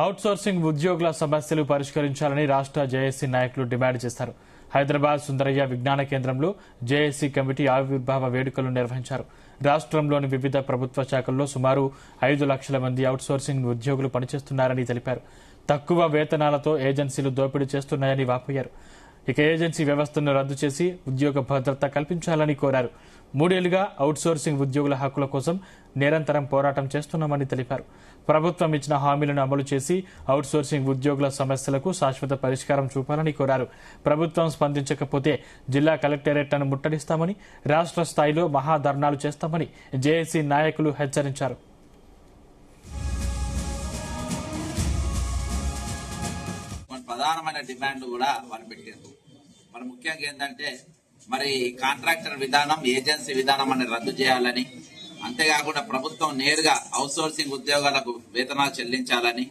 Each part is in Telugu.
అవుట్సోర్సింగ్ ఉద్యోగుల సమస్యలు పరిష్కరించాలని రాష్ట్ర జేఏసీ నాయకులు డిమాండ్ చేశారు. హైదరాబాద్ సుందరయ్య విజ్ఞాన కేంద్రంలో జేఏసీ కమిటీ ఆవిర్భావ వేడుకలు నిర్వహించారు. రాష్ట్రంలోని వివిధ ప్రభుత్వ శాఖల్లో సుమారు 5 లక్షల మంది అవుట్సోర్సింగ్ ఉద్యోగులు పనిచేస్తున్నారని తెలిపారు. తక్కువ వేతనాలతో ఏజెన్సీలు దోపిడీ చేస్తున్నాయని వాపోయారు. ఇక ఏజెన్సీ వ్యవస్థను రద్దు చేసి ఉద్యోగ భద్రత కల్పించాలని కోరారు. 3 ఏళ్లుగా అవుట్సోర్సింగ్ ఉద్యోగుల హక్కుల కోసం నిరంతరం పోరాటం చేస్తున్నామని తెలిపారు. ప్రభుత్వం ఇచ్చిన హామీలను అమలు చేసి అవుట్సోర్సింగ్ ఉద్యోగుల సమస్యలకు శాశ్వత పరిష్కారం చూపాలని కోరారు. ప్రభుత్వం స్పందించకపోతే జిల్లా కలెక్టరేట్లను ముట్టడిస్తామని, రాష్ట్ర స్థాయిలో మహాధర్నాలు చేస్తామని జేఏసీ నాయకులు హెచ్చరించారు. ప్రధానమైన డిమాండ్ కూడా వాళ్ళు పెట్టారు. మరి ముఖ్యంగా ఏంటంటే మరి కాంట్రాక్టర్ విధానం, ఏజెన్సీ విధానం అని రద్దు చేయాలని, అంతేకాకుండా ప్రభుత్వం నేరుగా అవుట్సోర్సింగ్ ఉద్యోగాలకు వేతనాలు చెల్లించాలని,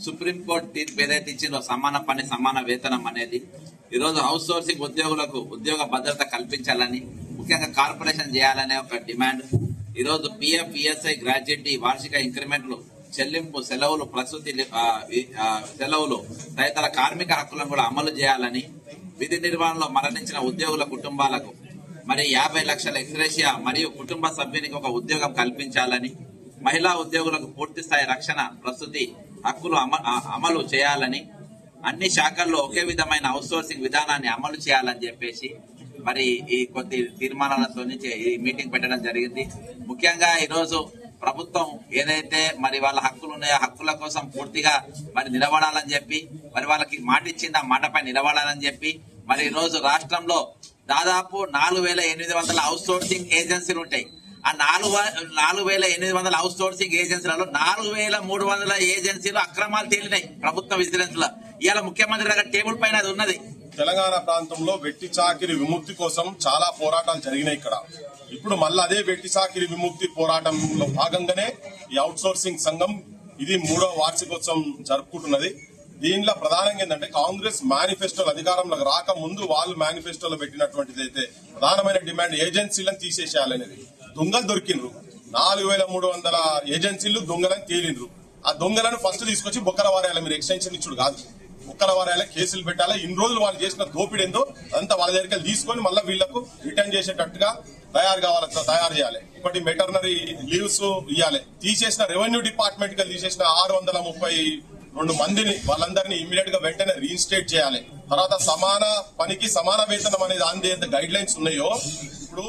సుప్రీంకోర్టు తీర్పు ఏదైతే ఇచ్చిందో సమాన పని సమాన వేతనం అనేది ఈరోజు అవుట్సోర్సింగ్ ఉద్యోగులకు ఉద్యోగ భద్రత కల్పించాలని, ముఖ్యంగా కార్పొరేషన్ చేయాలనే ఒక డిమాండ్. ఈరోజు పిఎఫ్, ఈఎస్ఐ, గ్రాడ్యుయేటీ, వార్షిక ఇంక్రిమెంట్లు, చెల్లింపు, సెలవులు, ప్రసూతి సెలవులు తదితర కార్మిక హక్కులను కూడా అమలు చేయాలని, విధి నిర్వహణలో మరణించిన ఉద్యోగుల కుటుంబాలకు మరి 50 లక్షల ఎక్స్గ్రేషియా మరియు కుటుంబ సభ్యునికి ఒక ఉద్యోగం కల్పించాలని, మహిళా ఉద్యోగులకు పూర్తి స్థాయి రక్షణ, ప్రసూతి హక్కులు అమలు చేయాలని, అన్ని శాఖల్లో ఒకే విధమైన అవుట్సోర్సింగ్ విధానాన్ని అమలు చేయాలని చెప్పేసి మరి ఈ కొద్ది తీర్మానాలతో ఈ మీటింగ్ పెట్టడం జరిగింది. ముఖ్యంగా ఈరోజు ప్రభుత్వం ఏదైతే మరి వాళ్ళ హక్కులు ఉన్నాయో హక్కుల కోసం పూర్తిగా మరి నిలబడాలని చెప్పి, మరి వాళ్ళకి మాట ఇచ్చింది ఆ మాటపై నిలబడాలని చెప్పి, మరి ఈ రోజు రాష్ట్రంలో దాదాపు 4,800 అవుట్సోర్సింగ్ ఏజెన్సీలు ఉంటాయి. ఆ 4,800 అవుట్సోర్సింగ్ ఏజెన్సీలలో 4,300 ఏజెన్సీలు అక్రమాలు తేలినాయి ప్రభుత్వ విజిలెన్స్ లో. ఇవాళ ముఖ్యమంత్రి దగ్గర టేబుల్ పైన అది ఉన్నది. తెలంగాణ ప్రాంతంలో వెట్టి చాకిరి విముక్తి కోసం చాలా పోరాటాలు జరిగినాయి. ఇక్కడ ఇప్పుడు మళ్ళీ అదే వెట్టి చాకిరి విముక్తి పోరాటంలో భాగంగానే ఈ అవుట్ సోర్సింగ్ సంఘం ఇది 3వ వార్షికోత్సవం జరుపుకుంటున్నది. దీనిలో ప్రధానంగా ఏంటంటే కాంగ్రెస్ మేనిఫెస్టోలు అధికారంలోకి రాక ముందు వాళ్ళు మేనిఫెస్టోలో పెట్టినటువంటిది అయితే ప్రధానమైన డిమాండ్ ఏజెన్సీలను తీసేసేయాలనేది. దొంగలు దొరికిండ్రు, 4,300 ఏజెన్సీలు దొంగలని తేలిండ్రు. ఆ దొంగలను ఫస్ట్ తీసుకొచ్చి బొక్కల వారాల మీరు ఎక్స్టెన్షన్ ఇచ్చుడు కాదు, ఒక్కల వారాల కేసులు పెట్టాలి. ఇన్ని రోజులు వాళ్ళు చేసిన దోపిడీ ఏందో అంతా వాళ్ళ దగ్గరికి తీసుకొని మళ్ళీ వీళ్లకు రిటర్న్ చేసేటట్టుగా తయారు చేయాలి. ఒకటి మెటర్నరీ లీవ్స్ ఇవ్వాలి. తీసేసిన రెవెన్యూ డిపార్ట్మెంట్ గా తీసేసిన 632 మందిని వాళ్ళందరినీ ఇమీడియట్ గా వెంటనే రీఇన్స్టేట్ చేయాలి. తర్వాత సమాన పనికి సమాన వేతనం అనేది అందేంత గైడ్ లైన్స్ ఉన్నాయో ఇప్పుడు